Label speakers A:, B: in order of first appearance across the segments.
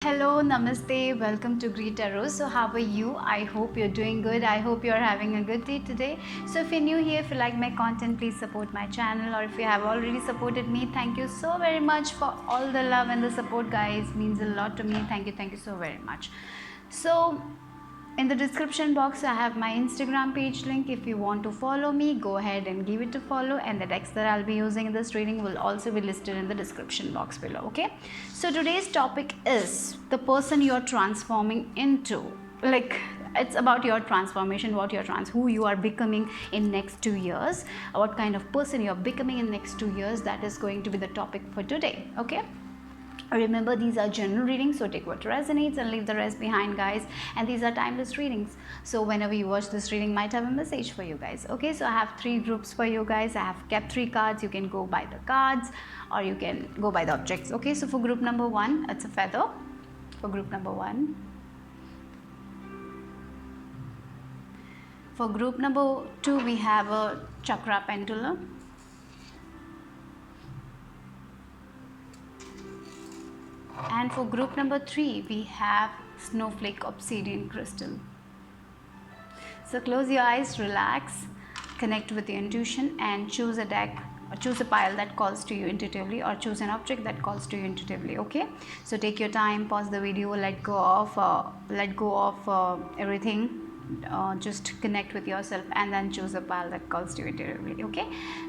A: Hello, namaste, welcome to Greet Tarot. So, how are you? I hope you're doing good. I hope you're having a good day today. So, if you're new here, if you like my content, please support my channel. Or if you have already supported me, thank you so very much for all the love and the support, guys. Means a lot to me. Thank you so very much. So, in the description box I have my Instagram page link. If you want to follow me, go ahead and give it a follow, and the text that I'll be using in this reading will also be listed in the description box below. Okay, so today's topic is the person you're transforming into. Like, it's about your transformation, who you are becoming in next 2 years, what kind of person you're becoming in next 2 years. That is going to be the topic for today. Okay, remember, these are general readings, so take what resonates and leave the rest behind, guys. And these are timeless readings, so whenever you watch this reading might have a message for you guys. Okay, so I have 3 groups for you guys. I have kept 3 cards. You can go by the cards or you can go by the objects. Okay, so for group number 1, it's a feather. For group number 1, for group number 2, we have a chakra pendulum. And for group number 3, we have snowflake obsidian crystal. So close your eyes, relax, connect with your intuition, and choose a deck or choose a pile that calls to you intuitively, or choose an object that calls to you intuitively. Okay, so take your time, pause the video, let go of everything. Just connect with yourself and then choose a pile that calls to you intuitively. Okay,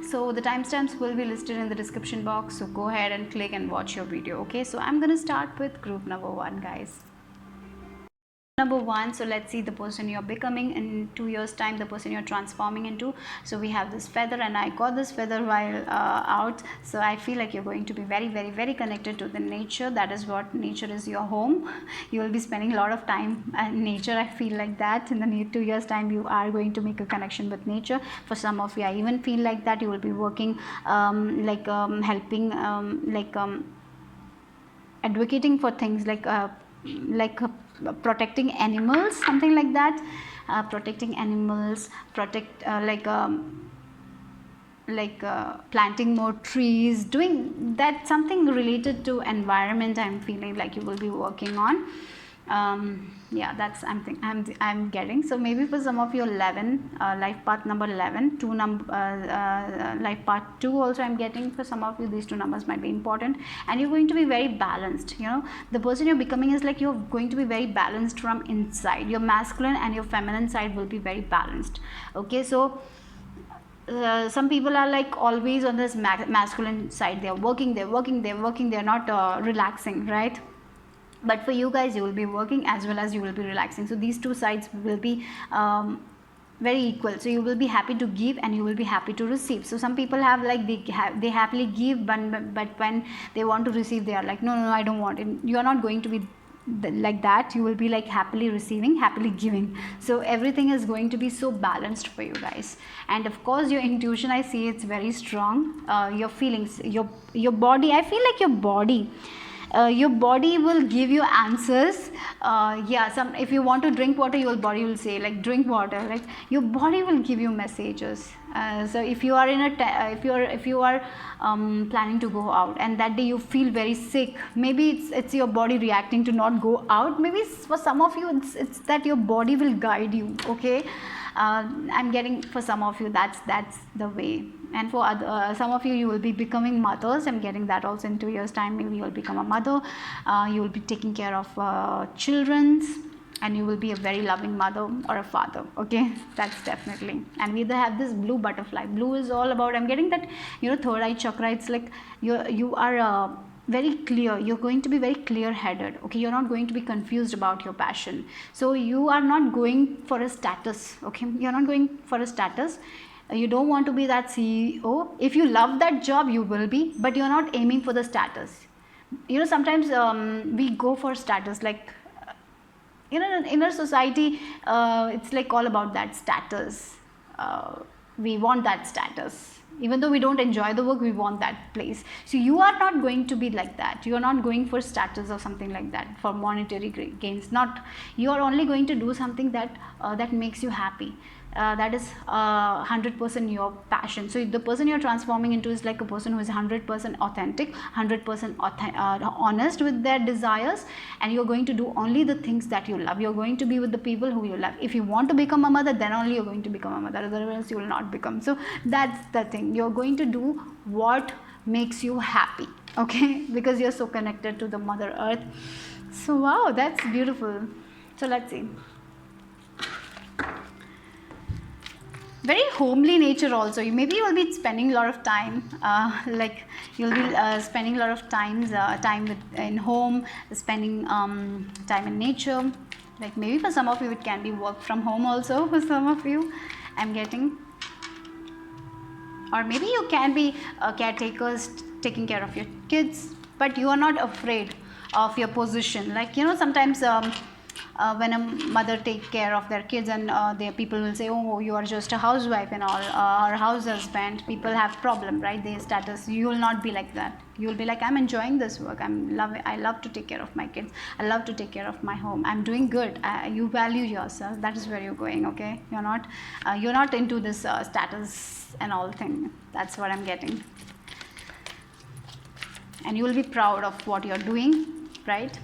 A: so the timestamps will be listed in the description box, so go ahead and click and watch your video. Okay, so I'm gonna start with group number 1, guys. Number 1, so let's see the person you're becoming in 2 years time, the person you're transforming into. So we have this feather, and I got this feather while out. So I feel like you're going to be very connected to the nature. That is what nature is, your home. You will be spending a lot of time in nature. I feel like that in the 2 years time you are going to make a connection with nature. For some of you, I even feel like that you will be working helping advocating for things like protecting animals, something like that. Protecting animals, planting more trees, doing that, something related to environment. I'm feeling like you will be working on. Yeah, that's I'm getting. So maybe for some of you, 11, life path number 11, life path 2 also I'm getting. For some of you, these 2 numbers might be important, and you're going to be very balanced. You know, the person you're becoming is like you're going to be very balanced from inside. Your masculine and your feminine side will be very balanced. Okay, so some people are like always on this masculine side. They're working, they're not relaxing, right? But for you guys, you will be working as well as you will be relaxing. So these 2 sides will be very equal. So you will be happy to give and you will be happy to receive. So some people have like they happily give, but when they want to receive, they are like, no, I don't want it. You are not going to be like that. You will be like happily receiving, happily giving. So everything is going to be so balanced for you guys. And of course, your intuition, I see it's very strong. Your feelings, your body, I feel like your body will give you answers. Yeah, if you want to drink water, your body will say like drink water. Like your body will give you messages. So if you are if you are planning to go out, and that day you feel very sick, maybe it's your body reacting to not go out. Maybe for some of you, it's that your body will guide you. Okay, I'm getting for some of you that's the way. And for some of you, you will be becoming mothers. I'm getting that also in 2 years time. Maybe you will become a mother. You will be taking care of children's, and you will be a very loving mother or a father. Okay, that's definitely. And we have this blue butterfly. Blue is all about, I'm getting that, you know, third eye chakra. It's like you are very clear. You're going to be very clear headed. Okay, you're not going to be confused about your passion. So you are not going for a status. Okay, you're not going for a status. You don't want to be that CEO. If you love that job, you will be, but you're not aiming for the status. You know, sometimes we go for status, like you know, in our society, it's like all about that status. We want that status. Even though we don't enjoy the work, we want that place. So you are not going to be like that. You are not going for status or something like that, for monetary gains. Not, you are only going to do something that that makes you happy. that is 100% your passion. So the person you're transforming into is like a person who is 100% authentic, 100% honest with their desires, and you're going to do only the things that you love. You're going to be with the people who you love. If you want to become a mother, then only you're going to become a mother, otherwise you will not become. So that's the thing, you're going to do what makes you happy, okay, because you're so connected to the Mother Earth. So wow, that's beautiful. So let's see. Very homely nature also. Maybe you will be spending a lot of time, like you'll be spending a lot of time in home, spending time in nature. Like maybe for some of you it can be work from home also, for some of you I'm getting. Or maybe you can be caretakers taking care of your kids, but you are not afraid of your position. Like, you know, sometimes when a mother take care of their kids and their people will say, oh, you are just a housewife and all, or house husband, people have problem, right? Their status. You will not be like that. You will be like, I'm enjoying this work. I love to take care of my kids. I love to take care of my home. I'm doing good. You value yourself. That is where you're going, okay? You're not into this status and all thing. That's what I'm getting. And you will be proud of what you're doing, right?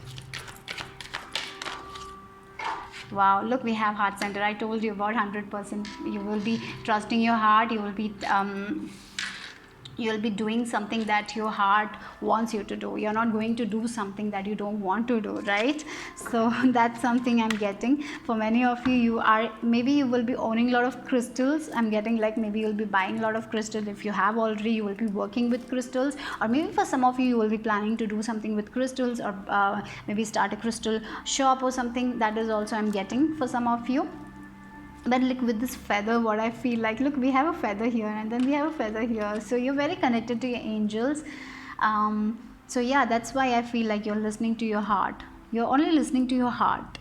A: Wow, look, we have heart center. I told you about 100%. You will be trusting your heart. You will be doing something that your heart wants you to do. You're not going to do something that you don't want to do, right? So that's something I'm getting. For many of you, maybe you will be owning a lot of crystals. I'm getting like maybe you'll be buying a lot of crystals. If you have already, you will be working with crystals. Or maybe for some of you will be planning to do something with crystals, or maybe start a crystal shop or something. That is also I'm getting for some of you. But like with this feather, what I feel like, look, we have a feather here and then we have a feather here. So you're very connected to your angels. So yeah, that's why I feel like you're listening to your heart. You're only listening to your heart.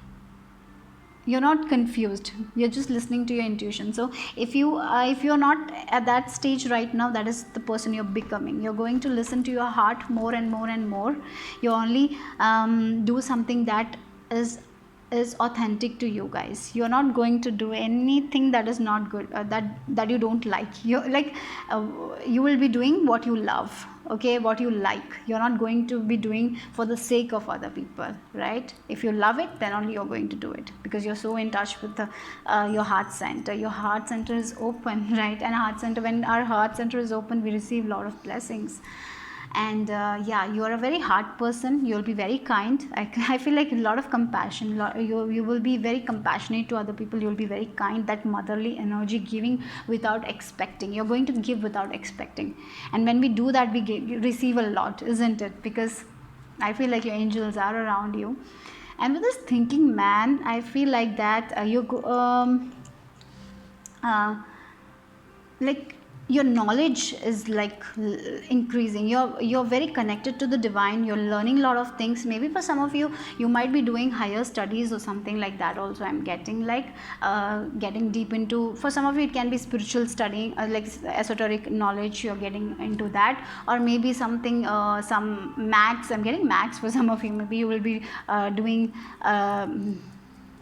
A: You're not confused. You're just listening to your intuition. So if you're not at that stage right now, that is the person you're becoming. You're going to listen to your heart more and more and more. You only do something that is authentic to you guys. You're not going to do anything that is not good, that you don't like. You will be doing what you love, okay, what you like. You're not going to be doing for the sake of other people, right? If you love it, then only you're going to do it, because you're so in touch with your heart center. Your heart center is open, right? And when our heart center is open, we receive a lot of blessings. And yeah, you are a very hard person. You'll be very kind. I feel like a lot of compassion. You will be very compassionate to other people. You'll be very kind. That motherly energy, giving without expecting. You're going to give without expecting. And when we do that, we receive a lot, isn't it? Because I feel like your angels are around you. And with this thinking man, I feel like that like your knowledge is like increasing. You're very connected to the divine. You're learning a lot of things. Maybe for some of you, you might be doing higher studies or something like that also. I'm getting like getting deep into, for some of you it can be spiritual studying, like esoteric knowledge. You're getting into that. Or maybe something some maths. I'm getting maths for some of you. Maybe you will be doing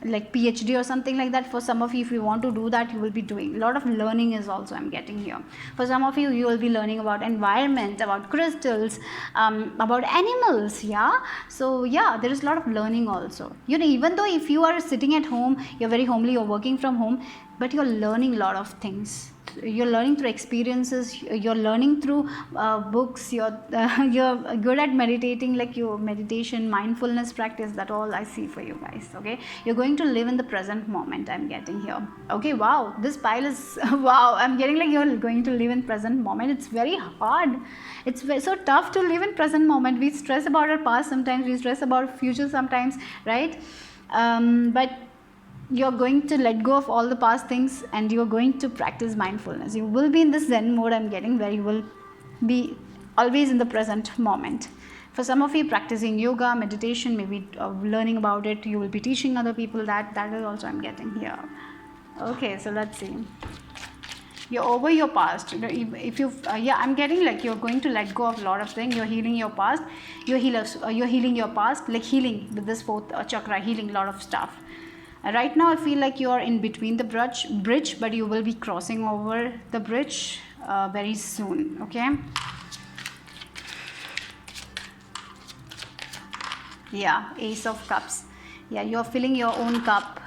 A: like PhD or something like that. For some of you, if you want to do that, you will be doing a lot of learning is also I'm getting here. For some of you, you will be learning about environment, about crystals, about animals. Yeah, so yeah, there is a lot of learning also. You know, even though if you are sitting at home, you're very homely, you're working from home, but you're learning a lot of things. You're learning through experiences. You're learning through books. You're good at meditating, like your meditation, mindfulness practice. That all I see for you guys. Okay, you're going to live in the present moment. I'm getting here. Okay, wow, this pile is wow. I'm getting like you're going to live in present moment. It's very hard. It's so tough to live in present moment. We stress about our past sometimes. We stress about future sometimes, right? But you're going to let go of all the past things and you're going to practice mindfulness. You will be in this Zen mode, I'm getting, where you will be always in the present moment. For some of you, practicing yoga, meditation, maybe learning about it, you will be teaching other people that is also I'm getting here. Okay, so let's see. You're over your past. If you yeah, I'm getting like you're going to let go of a lot of things. You're healing your past. You're healing your past, like healing with this fourth chakra, healing a lot of stuff. Right now I feel like you are in between the bridge, but you will be crossing over the bridge very soon. Okay. Yeah, Ace of Cups. Yeah, you are filling your own cup.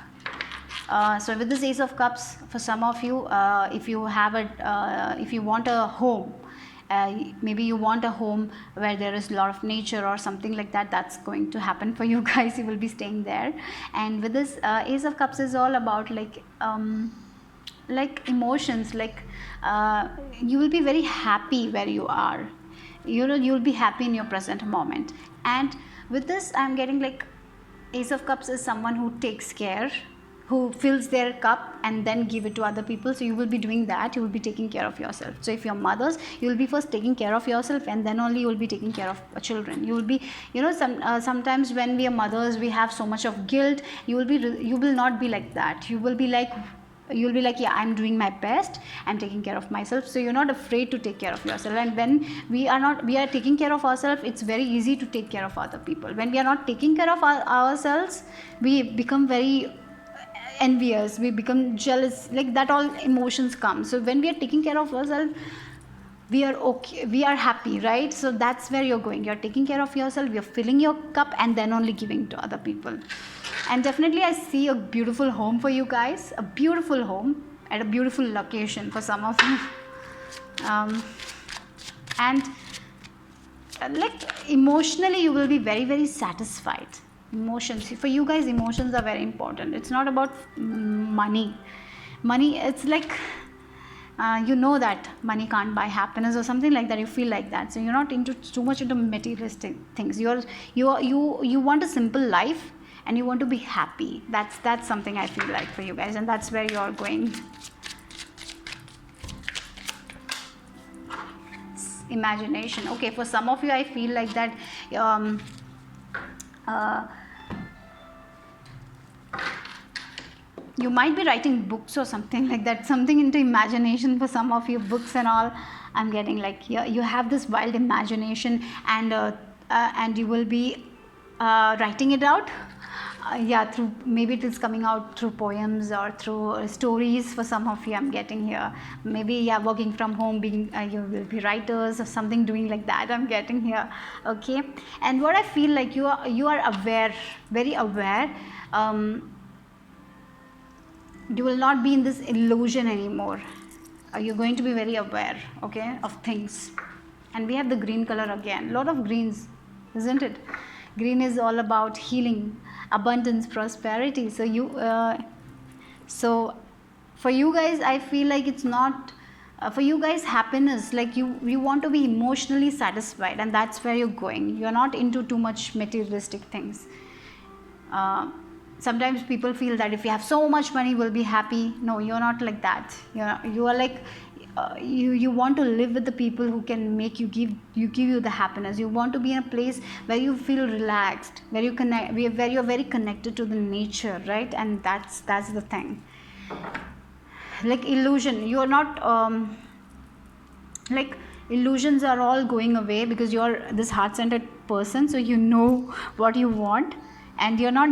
A: So with this Ace of Cups, for some of you, if you want a home, maybe you want a home where there is a lot of nature or something like that, that's going to happen for you guys. You will be staying there. And with this Ace of Cups is all about like emotions, you will be very happy where you are. You'll be happy in your present moment. And with this I'm getting like Ace of Cups is someone who takes care, who fills their cup and then give it to other people. So you will be doing that. You will be taking care of yourself. So if you're mothers, you will be first taking care of yourself, and then only you will be taking care of children. You will be, sometimes when we are mothers, we have so much of guilt. You will not be like that. You'll be like, yeah, I'm doing my best, I'm taking care of myself. So you're not afraid to take care of yourself. And when we are taking care of ourselves, it's very easy to take care of other people. When we are not taking care of ourselves, we become very envious, we become jealous, like that all emotions come. So when we are taking care of ourselves, we are okay, we are happy, right? So that's where you're going. You're taking care of yourself, you're filling your cup, and then only giving to other people. And definitely I see a beautiful home for you guys, a beautiful home at a beautiful location for some of you. And like emotionally you will be very, very satisfied. Emotions for you guys, emotions are very important. It's not about money. It's like that money can't buy happiness or something like that. You feel like that, so you're not too much into materialistic things. You want a simple life and you want to be happy. That's something I feel like for you guys, and that's where you're going. Imagination. Okay, for some of you I feel like that you might be writing books or something like that, something into imagination for some of you, books and all. I'm getting like, yeah, you have this wild imagination, and you will be writing it out. Through, maybe it is coming out through poems or through stories for some of you. I'm getting here, maybe working from home, being you will be writers or something, doing like that. I'm getting here. Okay. And what I feel like, you are aware, very aware. You will not be in this illusion anymore. You're going to be very aware, okay, of things. And we have the green color again. Lot of greens, isn't it? Green is all about healing, abundance, prosperity. So for you guys, I feel like it's not for you guys happiness. Like you want to be emotionally satisfied, and that's where you're going. You're not into too much materialistic things. Sometimes people feel that if you have so much money, we'll be happy. No, you're not like that. You are like you want to live with the people who can make you give you the happiness. You want to be in a place where you feel relaxed, where you connect, where you're very connected to the nature, right? And that's the thing. Like illusion, you are not like illusions are all going away, because you're this heart-centered person. So you know what you want, and you're not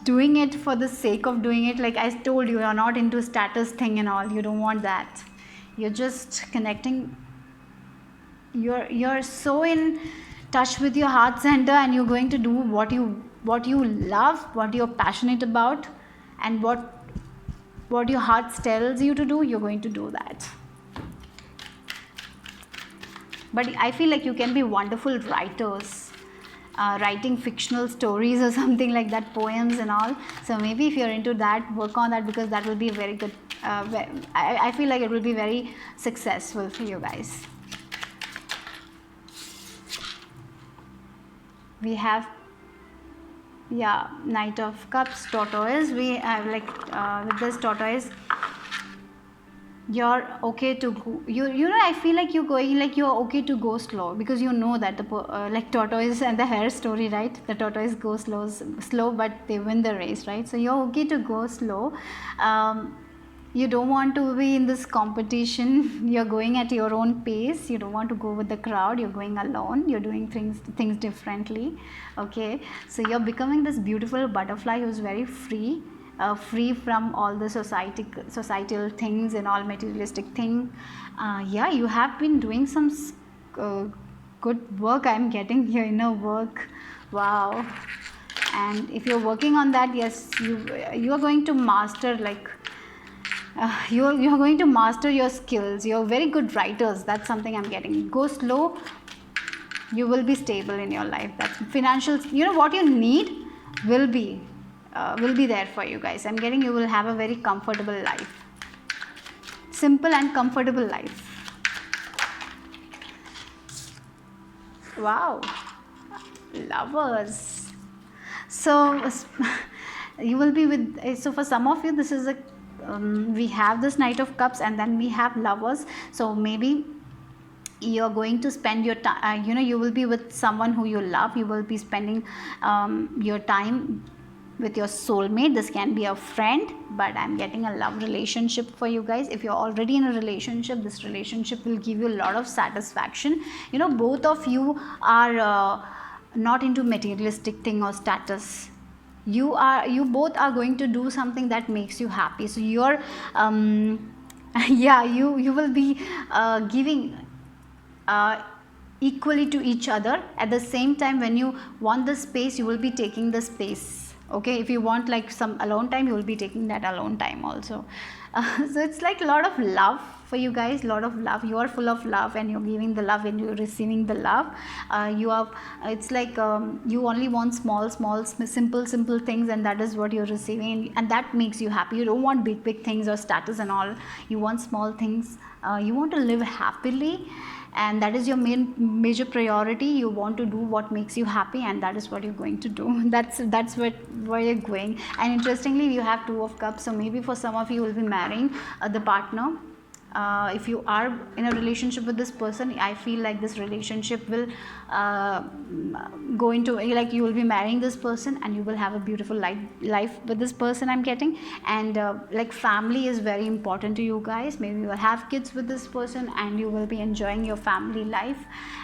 A: doing it for the sake of doing it. Like I told you, you're not into status thing and all. You don't want that. You're just connecting. You're so in touch with your heart center, and you're going to do what you love, what you're passionate about, and what your heart tells you to do. You're going to do that. But I feel like you can be wonderful writers. Writing fictional stories or something like that, poems and all. So maybe if you're into that, work on that, because that will be very good. I feel like it will be very successful for you guys. We have Knight of Cups, tortoise. We have with this tortoise, you're okay to go, I feel like you're going, like you're okay to go slow, because you know that the like tortoise and the hare story, right? The tortoise goes slow, but they win the race, right? So you're okay to go slow. You don't want to be in this competition. You're going at your own pace. You don't want to go with the crowd. You're going alone. You're doing things differently. Okay, so you're becoming this beautiful butterfly who's very free, free from all the societal things and all materialistic thing. Yeah, you have been doing some good work. I'm getting your inner work. Wow. And if you're working on that, yes, you are going to master, like you're going to master your skills. You're very good writers. That's something I'm getting. Go slow, you will be stable in your life. That's financial, you know what you need will be there for you guys. I'm getting you will have a very comfortable life, simple and comfortable life. Wow, Lovers. So you will be with, so for some of you this is a we have this Knight of Cups and then we have Lovers. So maybe you're going to spend your time, you will be with someone who you love. You will be spending your time with your soulmate. This can be a friend, but I'm getting a love relationship for you guys. If you're already in a relationship, this relationship will give you a lot of satisfaction. Both of you are not into materialistic thing or status. You both are going to do something that makes you happy. So you're yeah, you will be giving equally to each other. At the same time, when you want the space, you will be taking the space. Okay, if you want like some alone time, you will be taking that alone time also. So it's like a lot of love for you guys, lot of love. You are full of love and you're giving the love and you're receiving the love. It's like you only want small simple things, and that is what you're receiving, and that makes you happy. You don't want big things or status and all. You want small things. You want to live happily, and that is your major priority. You want to do what makes you happy, and that is what you're going to do. That's where you're going. And interestingly, you have Two of Cups. So maybe for some of you will be marrying the partner. If you are in a relationship with this person, I feel like this relationship will go into, like, you will be marrying this person and you will have a beautiful life with this person, I'm getting. And like, family is very important to you guys. Maybe you will have kids with this person and you will be enjoying your family life,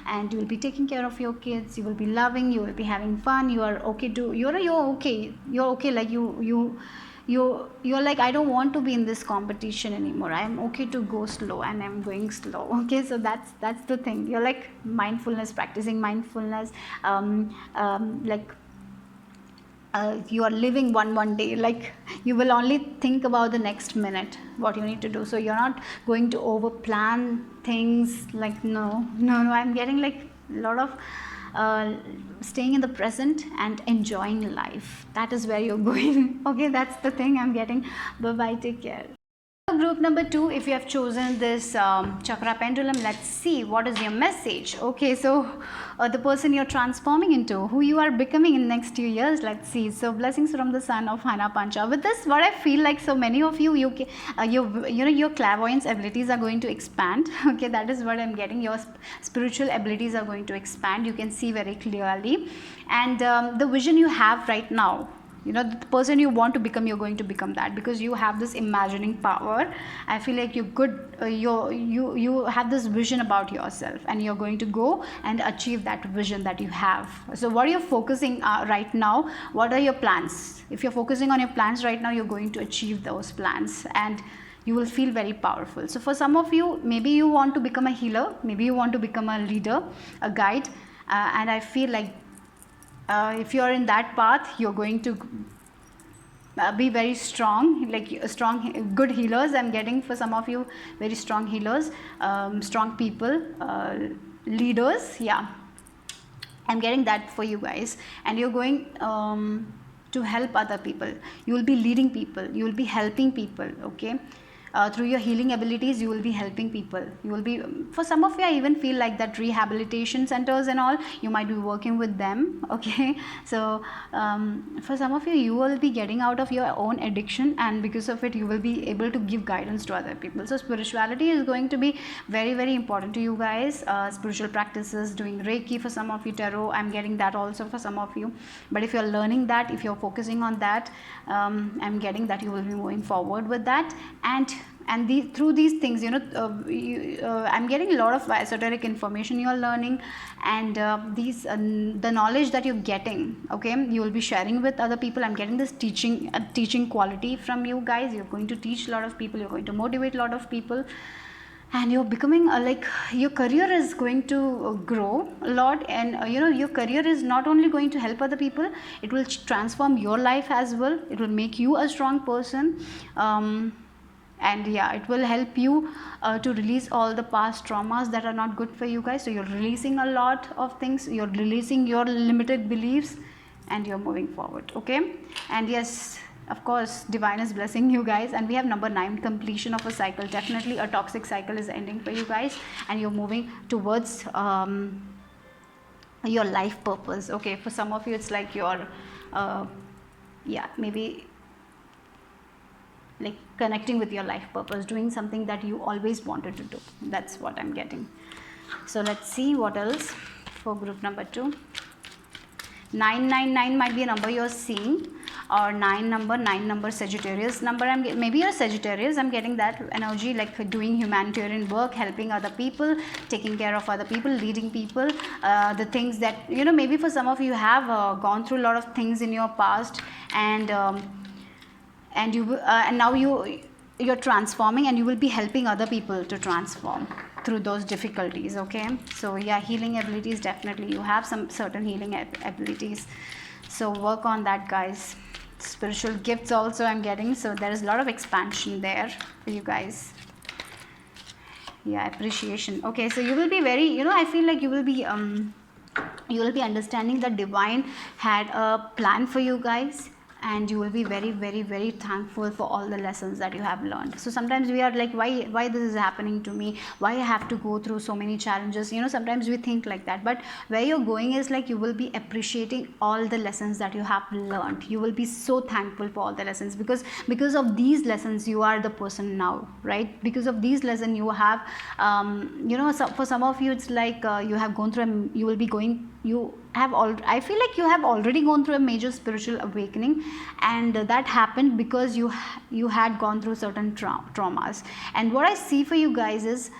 A: and you will be taking care of your kids. You will be loving, you will be having fun. You are okay to, you're okay, like you're like, I don't want to be in this competition anymore. I'm okay to go slow, and I'm going slow. Okay, so that's the thing. You're like mindfulness, practicing mindfulness, like you are living one day. Like, you will only think about the next minute, what you need to do. So you're not going to over plan things. Like, no, I'm getting like a lot of staying in the present and enjoying life. That is where you're going. Okay, that's the thing I'm getting. Bye bye, take care. Group number 2, if you have chosen this chakra pendulum, let's see what is your message. Okay, so the person you're transforming into, who you are becoming in next 2 years, let's see. So blessings from the Sun of Hana Pancha. With this, what I feel like, so many of you, your clairvoyance abilities are going to expand. Okay, that is what I'm getting. Your spiritual abilities are going to expand. You can see very clearly, and the vision you have right now, the person you want to become, you're going to become that, because you have this imagining power. I feel like you're good. You have this vision about yourself, and you're going to go and achieve that vision that you have. So what you're focusing right now, what are your plans? If you're focusing on your plans right now, you're going to achieve those plans, and you will feel very powerful. So for some of you, maybe you want to become a healer, maybe you want to become a leader, a guide, and I feel like if you're in that path, you're going to be very strong, like good healers. I'm getting for some of you very strong healers, strong people, leaders. Yeah, I'm getting that for you guys. And you're going to help other people. You will be leading people, you will be helping people. Okay, through your healing abilities, you will be helping people. You will be, for some of you, I even feel like that rehabilitation centers and all, you might be working with them. Okay, so for some of you, you will be getting out of your own addiction, and because of it, you will be able to give guidance to other people. So spirituality is going to be very, very important to you guys. Spiritual practices, doing Reiki for some of you, tarot, I'm getting that also for some of you. But if you're learning that, if you're focusing on that, I'm getting that you will be moving forward with that. And and through these things, I'm getting a lot of esoteric information you're learning, and the knowledge that you're getting, okay, you will be sharing with other people. I'm getting this teaching quality from you guys. You're going to teach a lot of people, you're going to motivate a lot of people, and you're becoming your career is going to grow a lot, and your career is not only going to help other people, it will transform your life as well. It will make you a strong person, and yeah, it will help you to release all the past traumas that are not good for you guys. So you're releasing a lot of things, you're releasing your limited beliefs, and you're moving forward, okay. And yes, of course, divine is blessing you guys, and we have number 9, completion of a cycle. Definitely a toxic cycle is ending for you guys, and you're moving towards your life purpose, okay. For some of you, it's like your maybe like connecting with your life purpose, doing something that you always wanted to do. That's what I'm getting. So let's see what else for group number 2. 999 might be a number you're seeing, or 9 number Sagittarius number. Maybe you're Sagittarius. I'm getting that energy, like doing humanitarian work, helping other people, taking care of other people, leading people, the things that maybe for some of you have gone through a lot of things in your past, and now you're transforming, and you will be helping other people to transform through those difficulties, okay. So yeah, healing abilities, definitely you have some certain healing abilities, so work on that, guys. Spiritual gifts also I'm getting, so there is a lot of expansion there for you guys. Yeah, appreciation. Okay, so you will be very, I feel like you will be understanding that divine had a plan for you guys, and you will be very, very, very thankful for all the lessons that you have learned. So sometimes we are like, why this is happening to me, why I have to go through so many challenges, sometimes we think like that. But where you're going is like, you will be appreciating all the lessons that you have learned. You will be so thankful for all the lessons, because of these lessons you are the person now, right? Because of these lessons you have for some of you, it's like you have gone through I feel like you have already gone through a major spiritual awakening, and that happened because you had gone through certain traumas. And what I see for you guys is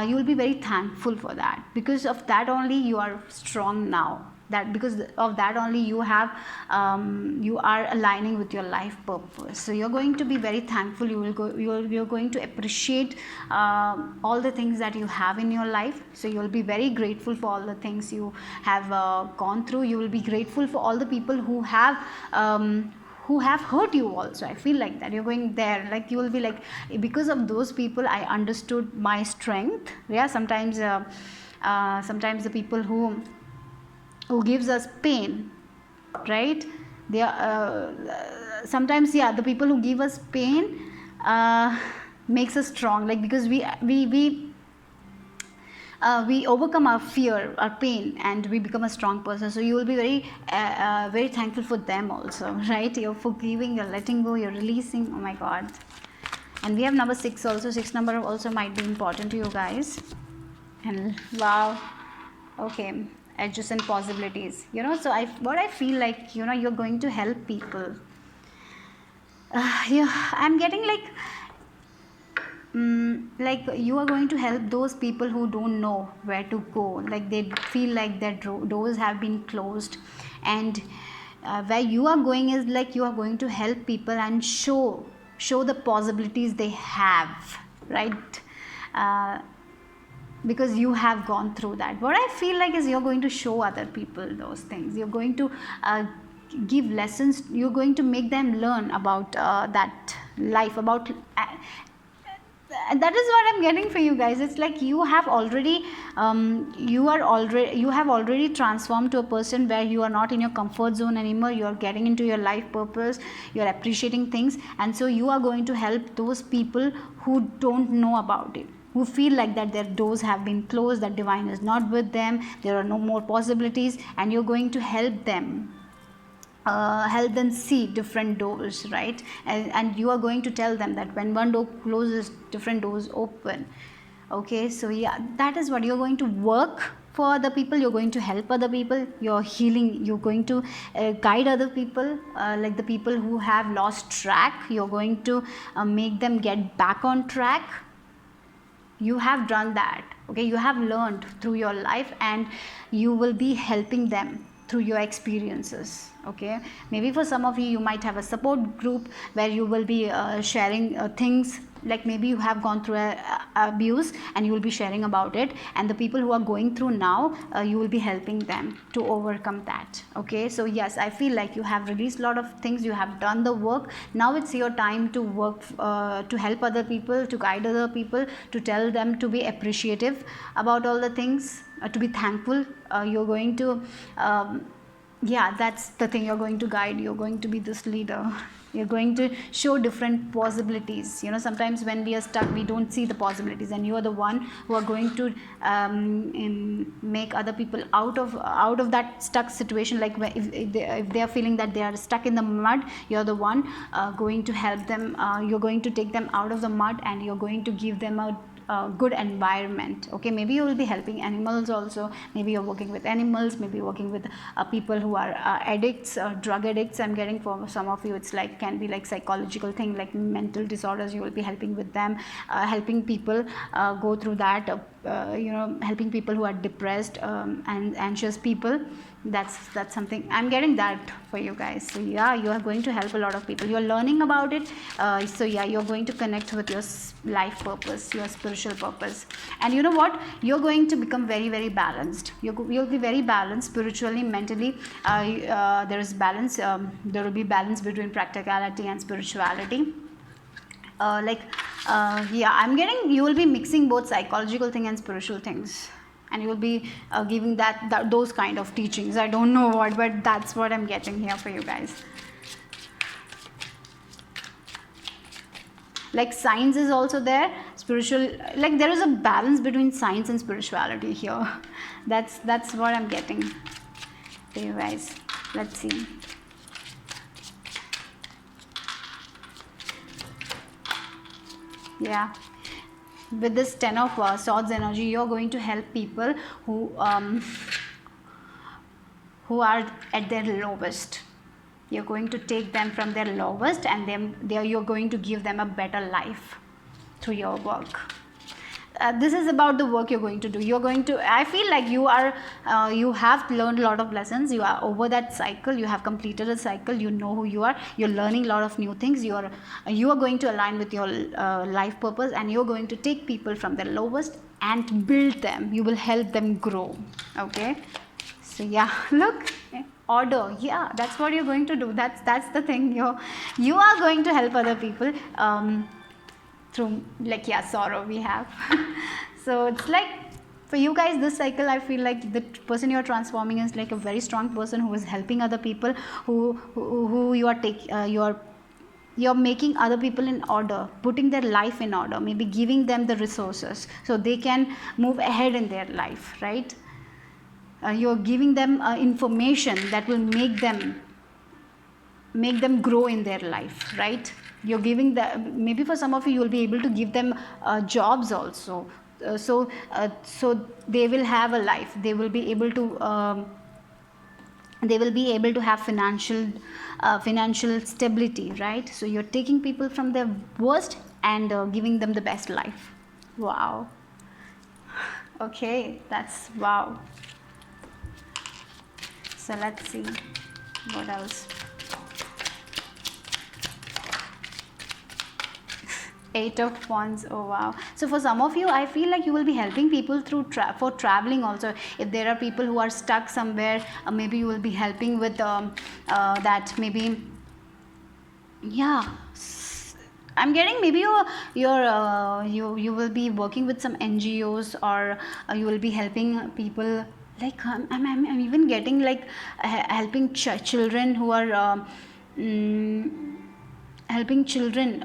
A: you will be very thankful for that. Because of that only you are strong now. That because of that only you are aligning with your life purpose. So you're going to be very thankful. You're going to appreciate all the things that you have in your life. So you'll be very grateful for all the things you have gone through. You will be grateful for all the people who have hurt you also. I feel like that you're going there, like you will be like, because of those people I understood my strength. Yeah, sometimes the people who gives us pain, right? They are sometimes, yeah, the people who give us pain makes us strong, like because we overcome our fear, our pain, and we become a strong person. So you will be very very thankful for them also, right? You're forgiving, you're letting go, you're releasing. Oh my God. And we have number 6 also. 6 number also might be important to you guys. And wow, okay, edges and possibilities, so what I feel like, you're going to help people. I'm getting like you are going to help those people who don't know where to go, like they feel like their doors have been closed, and where you are going is like you are going to help people and show the possibilities they have, right? Because you have gone through that. What I feel like is you're going to show other people those things. You're going to give lessons. You're going to make them learn about that life, about that is what I'm getting for you guys. It's like you have already transformed to a person where you are not in your comfort zone anymore. You are getting into your life purpose. You are appreciating things, and so you are going to help those people who don't know about it, who feel like that their doors have been closed, that divine is not with them, there are no more possibilities, and you're going to help them see different doors, right? And you are going to tell them that when one door closes, different doors open. Okay, so yeah, that is what you're going to work for other people, you're going to help other people, you're healing, you're going to guide other people, like the people who have lost track, you're going to make them get back on track. You have done that, okay, you have learned through your life, and you will be helping them through your experiences. Okay, maybe for some of you, you might have a support group where you will be sharing things, like maybe you have gone through abuse and you will be sharing about it, and the people who are going through now, you will be helping them to overcome that. Okay, so yes, I feel like you have released a lot of things, you have done the work. Now it's your time to work, to help other people, to guide other people, to tell them to be appreciative about all the things, to be thankful. You're going to yeah, that's the thing, you're going to guide, you're going to be this leader, you're going to show different possibilities. You know, sometimes when we are stuck, we don't see the possibilities, and you are the one who are going to make other people out of that stuck situation. Like if they are feeling that they are stuck in the mud, you're the one going to help them, you're going to take them out of the mud, and you're going to give them a good environment. Okay, maybe you will be helping animals also, maybe you're working with animals, maybe working with people who are addicts, drug addicts. I'm getting, for some of you it's like, can be like psychological thing, like mental disorders, you will be helping with them, helping people go through that, you know, helping people who are depressed and anxious people. That's something I'm getting that for you guys. So yeah, you are going to help a lot of people, you're learning about it. So yeah, you're going to connect with your life purpose, your spiritual purpose, and you know what, you're going to become very, very balanced. You'll be very balanced spiritually, mentally. There is balance, there will be balance between practicality and spirituality. Yeah, I'm getting, you will be mixing both psychological thing and spiritual things, and you will be giving those kind of teachings. I don't know what, but that's what I'm getting here for you guys. Like science is also there, spiritual, like there is a balance between science and spirituality here. That's what I'm getting for you guys. Let's see. Yeah, with this 10 of swords energy, you're going to help people who are at their lowest. You're going to take them from their lowest, and then you're going to give them a better life through your work. This is about the work you're going to do. You're going to, I feel like you are, you have learned a lot of lessons, you are over that cycle, you have completed a cycle, you know who you are, you're learning a lot of new things, you are going to align with your life purpose, and you're going to take people from their lowest and build them. You will help them grow. Okay, so yeah, look, order, yeah, that's what you're going to do. That's the thing, you are going to help other people through, like, yeah, sorrow we have. So it's like, for you guys, this cycle, I feel like the person you're transforming is like a very strong person who is helping other people, who you are you're making other people in order, putting their life in order, maybe giving them the resources so they can move ahead in their life, right? You're giving them information that will make them grow in their life, right? You're giving them, maybe for some of you, you'll be able to give them jobs also, so they will have a life, they will be able to have financial stability, right? So you're taking people from their worst and giving them the best life. Wow. Okay, that's wow. So let's see what else. 8 of Wands. Oh wow. So for some of you, I feel like you will be helping people through for traveling also. If there are people who are stuck somewhere, maybe you will be helping with that, maybe. Yeah, I'm getting, maybe you will be working with some NGOs, or you will be helping people, like I'm even getting like helping children who are helping children,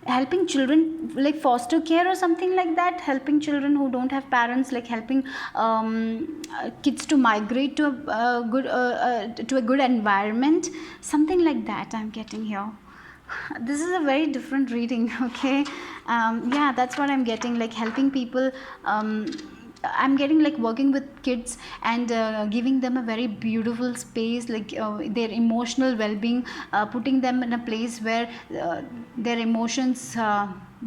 A: helping children like foster care or something like that, helping children who don't have parents, like helping kids to migrate to a good environment, something like that I'm getting here. This is a very different reading. Okay. Yeah, that's what I'm getting, like helping people. I'm getting like working with kids and giving them a very beautiful space, like their emotional well-being, putting them in a place where their emotions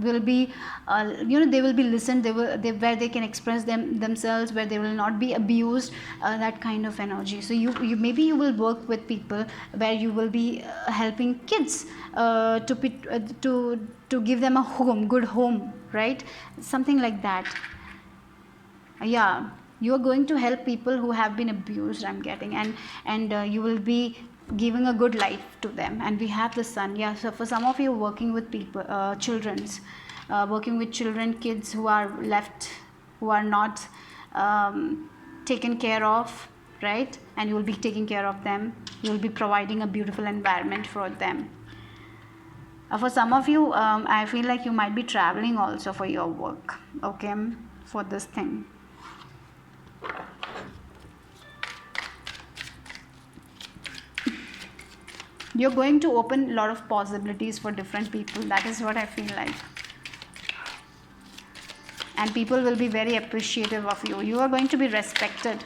A: will be, they will be listened, where they can express themselves, where they will not be abused, that kind of energy. So you maybe you will work with people where you will be helping kids to give them a home, good home, right? Something like that. Yeah, you are going to help people who have been abused, I'm getting, and you will be giving a good life to them. And we have the sun. Yeah, so for some of you working with people, children's, working with children, kids who are left, who are not taken care of, right? And you will be taking care of them, you will be providing a beautiful environment for them. For some of you, I feel like you might be traveling also for your work, okay, for this thing. You're going to open a lot of possibilities for different people. That is what I feel like. And people will be very appreciative of you. You are going to be respected.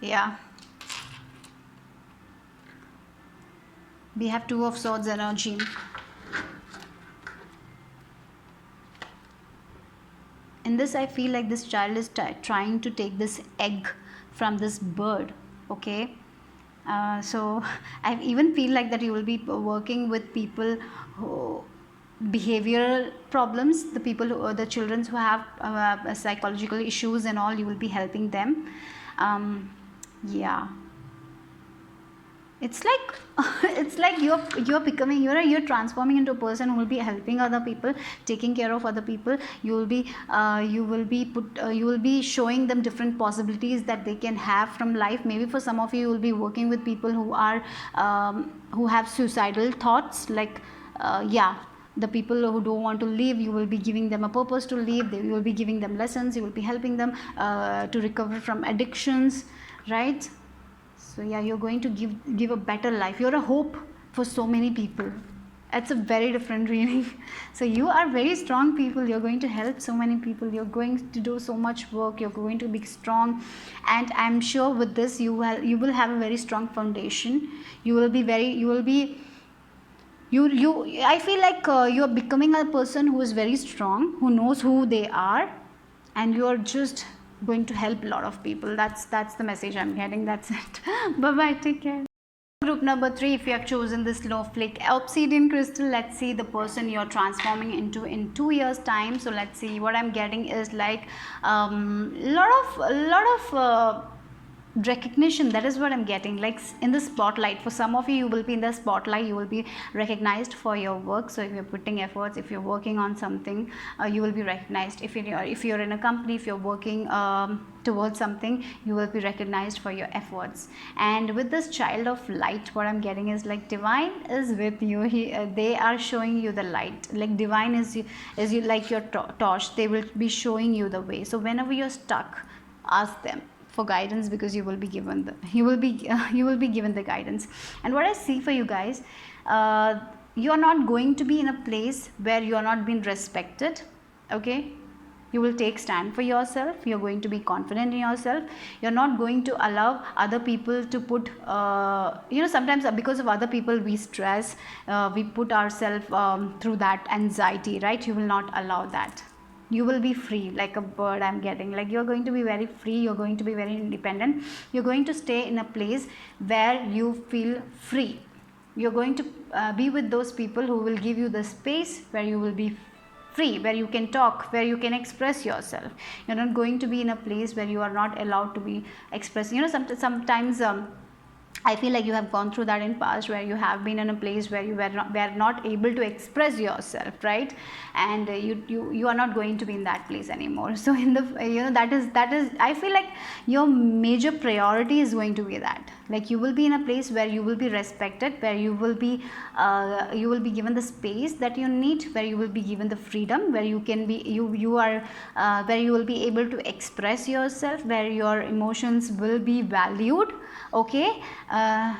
A: Yeah. We have Two of Swords energy. In this, I feel like this child is trying to take this egg from this bird, okay? So I even feel like that you will be working with people who behavioral problems, the people who, the children who have psychological issues and all, you will be helping them. Yeah, it's like it's like you're becoming, you're transforming into a person who will be helping other people, taking care of other people. You will be you will be showing them different possibilities that they can have from life. Maybe for some of you will be working with people who are who have suicidal thoughts, like yeah, the people who don't want to live, you will be giving them a purpose to live. You will be giving them lessons, you will be helping them to recover from addictions, right? So yeah, you're going to give a better life. You're a hope for so many people. It's a very different reading. So you are very strong people. You're going to help so many people. You're going to do so much work. You're going to be strong, and I'm sure with this you will have a very strong foundation. You will be I feel like you're becoming a person who is very strong, who knows who they are, and you're just going to help a lot of people. That's the message I'm getting. That's it. Bye bye, take care. Group number 3, if you have chosen this snowflake obsidian crystal, let's see the person you're transforming into in 2 years time. So let's see, what I'm getting is like lot of recognition. That is what I'm getting, like in the spotlight. For some of you, you will be in the spotlight, you will be recognized for your work. So if you're putting efforts, if you're working on something, you will be recognized. If you're in a company, if you're working towards something, you will be recognized for your efforts. And with this child of light, what I'm getting is like divine is with you. They are showing you the light, like divine is you like your torch. They will be showing you the way. So whenever you're stuck, ask them for guidance, because you will be given the guidance. And what I see for you guys, you are not going to be in a place where you are not being respected, okay? You will take stand for yourself. You're going to be confident in yourself. You're not going to allow other people to put sometimes because of other people we stress, we put ourselves through that anxiety, right? You will not allow that. You will be free like a bird, I'm getting, like you're going to be very free. You're going to be very independent. You're going to stay in a place where you feel free. You're going to be with those people who will give you the space where you will be free, where you can talk, where you can express yourself. You're not going to be in a place where you are not allowed to be expressing. Sometimes I feel like you have gone through that in past, where you have been in a place where you were not able to express yourself, right? And you are not going to be in that place anymore. So in the that is I feel like your major priority is going to be that, like you will be in a place where you will be respected, where you will be given the space that you need, where you will be given the freedom, where you can be where you will be able to express yourself, where your emotions will be valued, okay?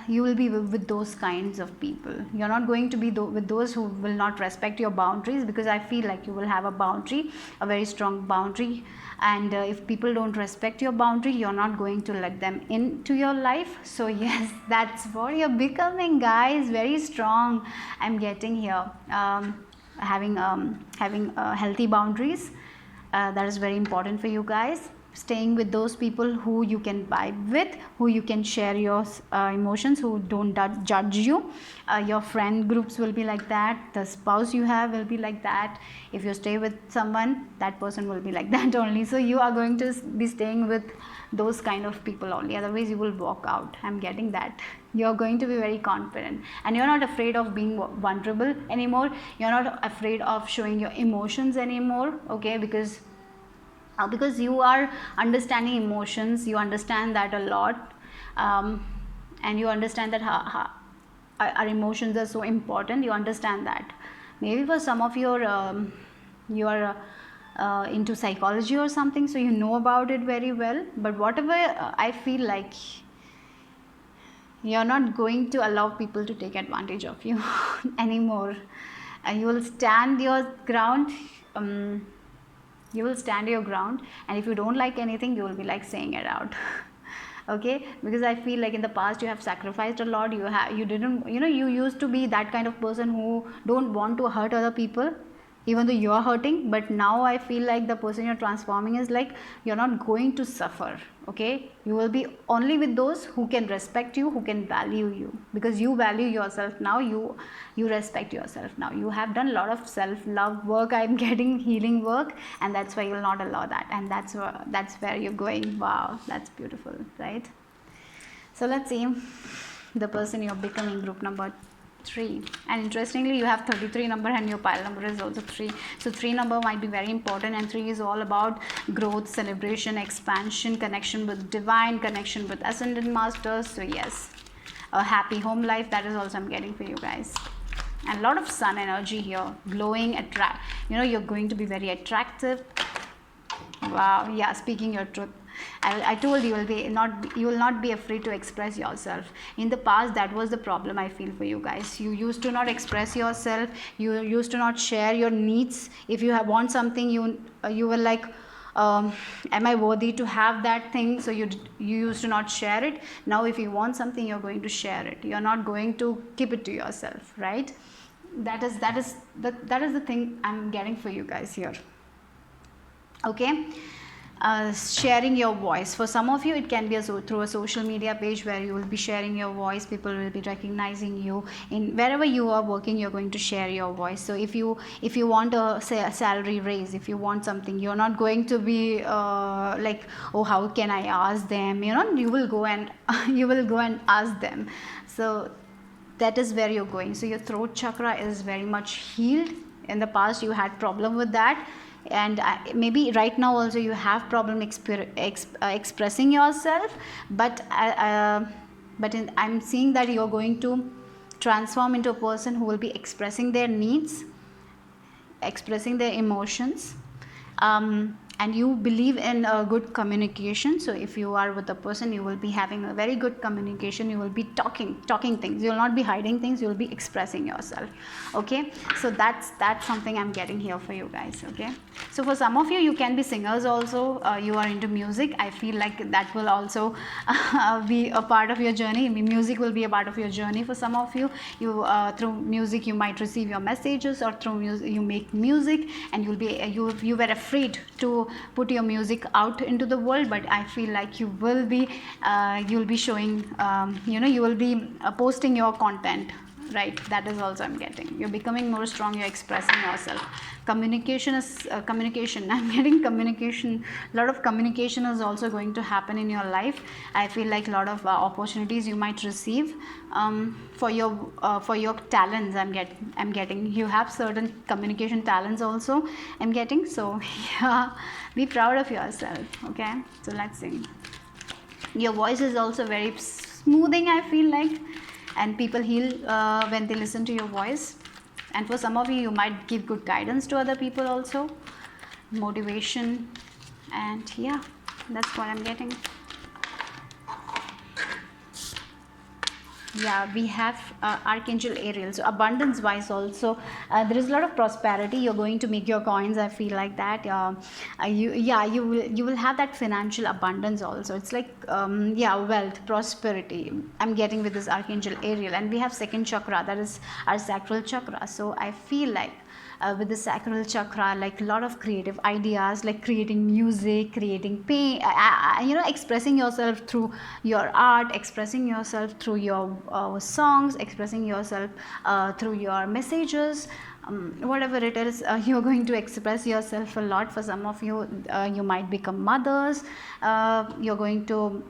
A: you will be with those kinds of people. You're not going to be with those who will not respect your boundaries, because I feel like you will have a boundary, a very strong boundary, and if people don't respect your boundary, you're not going to let them into your life. So yes, that's what you're becoming, guys. Very strong I'm getting here. Having healthy boundaries, that is very important for you guys. Staying with those people who you can vibe with, who you can share your emotions, who don't judge you. Your friend groups will be like that, the spouse you have will be like that. If you stay with someone, that person will be like that only. So you are going to be staying with those kind of people only, otherwise you will walk out. I'm getting that. You're going to be very confident, and you're not afraid of being vulnerable anymore. You're not afraid of showing your emotions anymore, okay? Because you are understanding emotions, you understand that a lot, and you understand that our emotions are so important. You understand that. Maybe for some of you are into psychology or something, so you know about it very well. But whatever, I feel like you're not going to allow people to take advantage of you anymore. You will stand your ground. You will stand your ground, and if you don't like anything, you will be like saying it out. Okay, because I feel like in the past you have sacrificed a lot. You didn't, you used to be that kind of person who don't want to hurt other people, even though you're hurting. But now I feel like the person you're transforming is like, you're not going to suffer. Okay, you will be only with those who can respect you, who can value you, because you value yourself now. You respect yourself now. You have done a lot of self-love work. I'm getting healing work, and that's why you'll not allow that, and that's where you're going. Wow, that's beautiful, right? So let's see the person you're becoming, group number 3. And interestingly, you have 33 number, and your pile number is also 3. So 3 number might be very important, and 3 is all about growth, celebration, expansion, connection with divine, connection with ascended masters. So yes, a happy home life, that is also I'm getting for you guys. And a lot of sun energy here, glowing, you're going to be very attractive. Wow, yeah, speaking your truth. I told you, you will not be afraid to express yourself. In the past, that was the problem I feel for you guys. You used to not express yourself. You used to not share your needs. If you want something, you were like, am I worthy to have that thing? So you used to not share it. Now if you want something, you're going to share it. You're not going to keep it to yourself, right? That is the thing I'm getting for you guys here. Okay. Sharing your voice. For some of you, it can be through a social media page where you will be sharing your voice. People will be recognizing you. In wherever you are working, you're going to share your voice. So if you want a salary raise, if you want something, you're not going to be like, oh, how can I ask them? You will go and ask them. So that is where you're going. So your throat chakra is very much healed. In the past, you had problem with that. And maybe right now also you have problem expressing yourself, but I'm seeing that you're going to transform into a person who will be expressing their needs, expressing their emotions, and you believe in good communication. So if you are with a person, you will be having a very good communication. You will be talking things. You will not be hiding things. You will be expressing yourself. Okay, so that's something I'm getting here for you guys. Okay, so for some of you, you can be singers also. You are into music. I feel like that will also be a part of your journey. Music will be a part of your journey. For some of you, through music you might receive your messages, or through music you make music, and you were afraid to put your music out into the world. But I feel like you'll be showing, you will be posting your content, right? That is also I'm getting. You're becoming more strong. You're expressing yourself. Communication is communication. I'm getting communication. A lot of communication is also going to happen in your life. I feel like a lot of opportunities you might receive for your talents. I'm getting. You have certain communication talents also. I'm getting. So yeah, be proud of yourself. Okay. So let's see. Your voice is also very smoothing, I feel like. And people heal when they listen to your voice. And for some of you, you might give good guidance to other people also, motivation, and yeah, that's what I'm getting. Yeah, we have Archangel Ariel. So abundance wise also, there is a lot of prosperity. You're going to make your coins. I feel like that. You will have that financial abundance also. It's like yeah, wealth, prosperity. I'm getting with this Archangel Ariel, and we have second chakra, that is our sacral chakra. So I feel like with the sacral chakra, like a lot of creative ideas, like creating music, creating pain, expressing yourself through your art, expressing yourself through your songs, expressing yourself through your messages. Whatever it is, you're going to express yourself a lot. For some of you, you might become mothers. You're going, the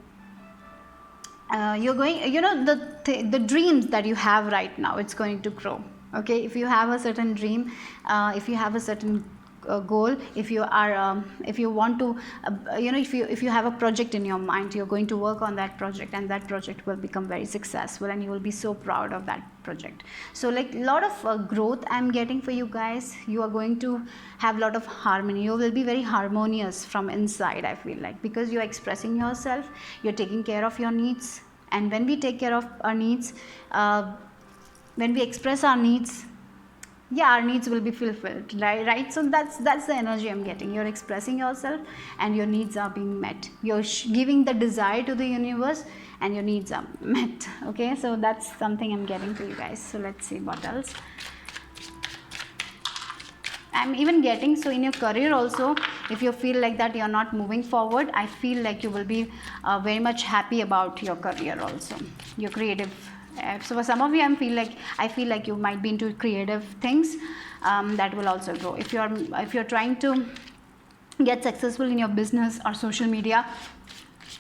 A: dreams that you have right now, it's going to grow. Okay, if you have a certain dream, if you have a certain goal, if you are if you want to if you have a project in your mind, you're going to work on that project, and that project will become very successful, and you will be so proud of that project. So like a lot of growth I'm getting for you guys. You are going to have a lot of harmony. You will be very harmonious from inside, I feel like, because you're expressing yourself, you're taking care of your needs. And when we take care of our needs, when we express our needs, yeah, our needs will be fulfilled, right? So that's the energy I'm getting. You're expressing yourself and your needs are being met. You're giving the desire to the universe and your needs are met. Okay, so that's something I'm getting for you guys. So let's see what else I'm even getting. So in your career also, if you feel like that you're not moving forward, I feel like you will be very much happy about your career also, your creative. So for some of you, I feel like you might be into creative things that will also grow. If you're trying to get successful in your business or social media,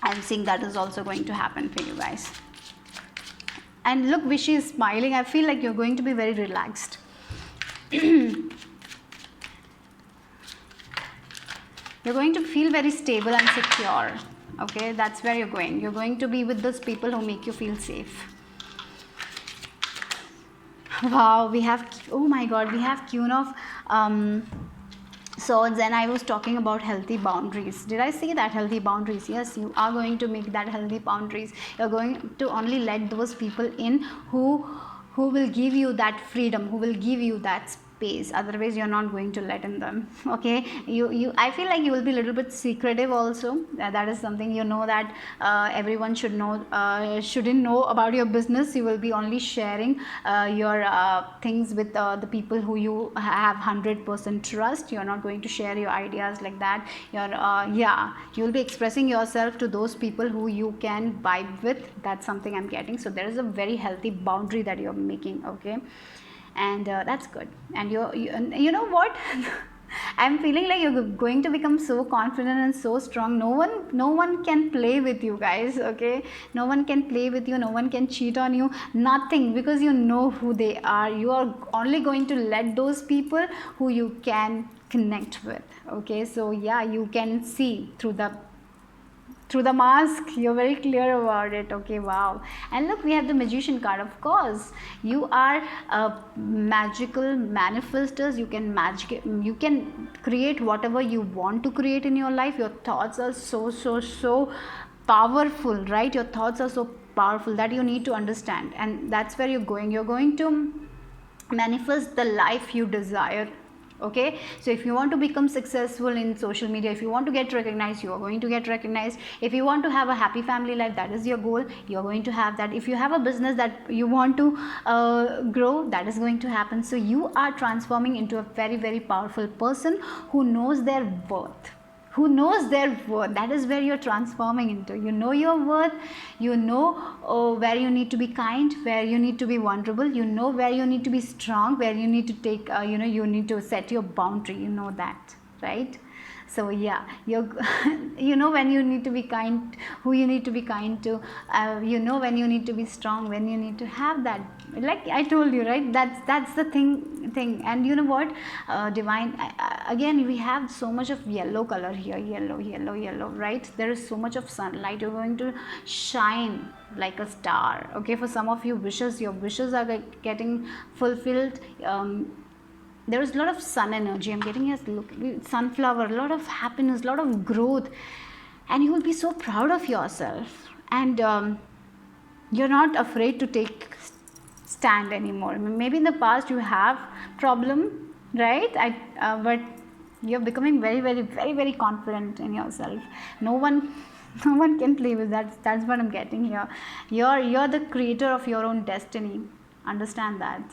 A: I'm seeing that is also going to happen for you guys. And look, Vishy is smiling. I feel like you're going to be very relaxed. You're going to feel very stable and secure. Okay, that's where you're going. You're going to be with those people who make you feel safe. Wow, we have, oh my god, we have Queen of Swords, and I was talking about healthy boundaries. Did I say that? Healthy boundaries? Yes, you are going to make that healthy boundaries. You're going to only let those people in who will give you that freedom, who will give you that space. Otherwise you're not going to let in them. Okay, you I feel like you will be a little bit secretive also. That is something, that everyone shouldn't know about your business. You will be only sharing your things with the people who you have 100% trust. You're not going to share your ideas like that. You will be expressing yourself to those people who you can vibe with. That's something I'm getting. So there is a very healthy boundary that you're making. Okay, and that's good. And you know what? I'm feeling like you're going to become so confident and so strong. No one can play with you guys. Okay, no one can play with you, no one can cheat on you, nothing, because you know who they are. You are only going to let those people who you can connect with. Okay, so yeah, you can see through the mask. You're very clear about it. Okay, wow. And look, we have the Magician card. Of course, you are magical manifestors. You can create whatever you want to create in your life. Your thoughts are so powerful, right? Your thoughts are so powerful that you need to understand, and that's where you're going to manifest the life you desire. Okay, so if you want to become successful in social media, if you want to get recognized, you are going to get recognized. If you want to have a happy family life, that is your goal, you're going to have that. If you have a business that you want to grow, that is going to happen. So you are transforming into a very, very powerful person who knows their worth. That is where you're transforming into. You know your worth. You know where you need to be kind, where you need to be vulnerable. You know where you need to be strong, where you need to take you need to set your boundary. You know that, right? So yeah, you know when you need to be kind, who you need to be kind to. You know when you need to be strong, when you need to have that, like I told you, right? That's the thing. And you know what, divine, again we have so much of yellow color here. Yellow, right? There is so much of sunlight. You're going to shine like a star. Okay, for some of you, your wishes are getting fulfilled. There is a lot of sun energy. I'm getting a look, sunflower, a lot of happiness, a lot of growth, and you will be so proud of yourself. And you're not afraid to take stand anymore. Maybe in the past you have problem, right? But you're becoming very, very, very, very confident in yourself. No one no one can play with that. That's what I'm getting here. You're the creator of your own destiny. Understand that.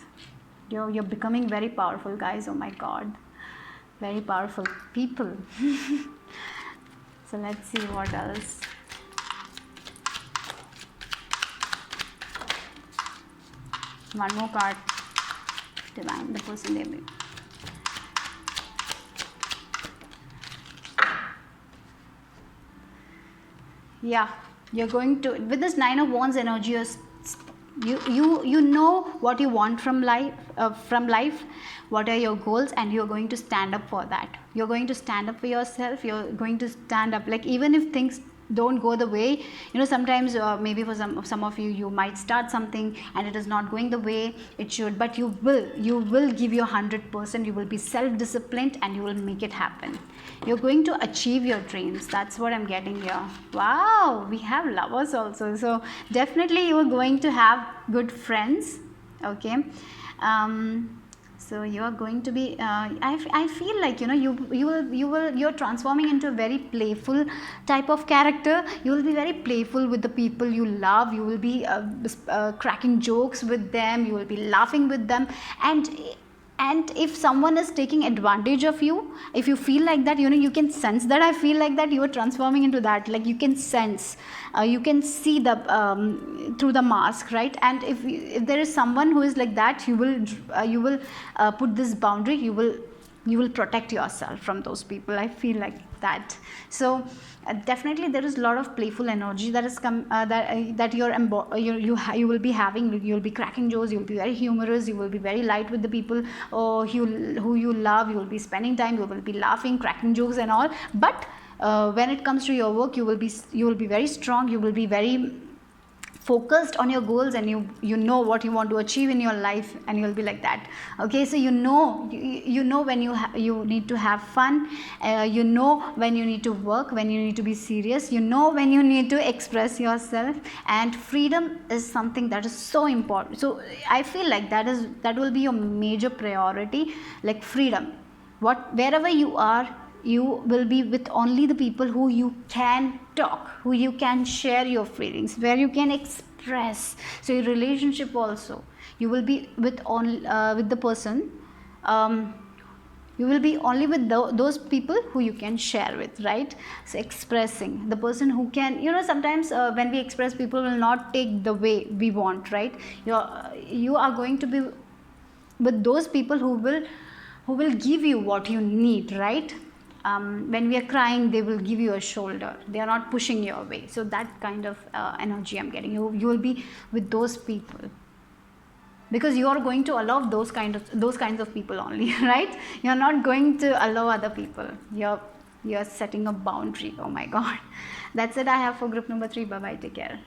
A: You're becoming very powerful, guys. Oh my god, very powerful people. So let's see what else. One more card. Divine, the person they be. Yeah, you're going to, with this Nine of Wands energy, you know what you want from life, what are your goals, and you're going to stand up for that. You're going to stand up for yourself. You're going to stand up, like, even if things don't go the way, you know, sometimes maybe for some of you, you might start something and it is not going the way it should, but you will give your 100%. You will be self-disciplined and you will make it happen. You're going to achieve your dreams. That's what I'm getting here. Wow, we have lovers also, so definitely you are going to have good friends. Okay. So you are going to be I feel like, you know, you're transforming into a very playful type of character. You will be very playful with the people you love. You will be cracking jokes with them. You will be laughing with them, and if someone is taking advantage of you, if you feel like that, you know, you can sense that. I feel like that you are transforming into that. Like, you can sense, you can see the through the mask, right? And if there is someone who is like that, you will put this boundary. You will protect yourself from those people. I feel like that. So definitely there is a lot of playful energy that is that you will be having. You'll be cracking jokes. You'll be very humorous. You will be very light with the people who you love. You will be spending time. You will be laughing, cracking jokes and all. But when it comes to your work, you will be very strong. You will be very focused on your goals, and you know what you want to achieve in your life, and you'll be like that. Okay, so you know when you need to have fun, you know when you need to work, when you need to be serious, you know when you need to express yourself. And freedom is something that is so important. So I feel like that will be your major priority, like freedom. Wherever you are, you will be with only the people who you can talk, who you can share your feelings, where you can express. So your relationship also, you will be with the person, you will be only with those people who you can share with, right? So expressing, the person who can, you know, sometimes when we express, people will not take the way we want, right? You are going to be with those people who will give you what you need, right? When we are crying, they will give you a shoulder. They are not pushing you away. So that kind of energy I'm getting. You will be with those people, because you are going to allow those kinds of people only, right? You're not going to allow other people. You're setting a boundary. Oh my god. That's it I have for group number 3. Bye bye, take care.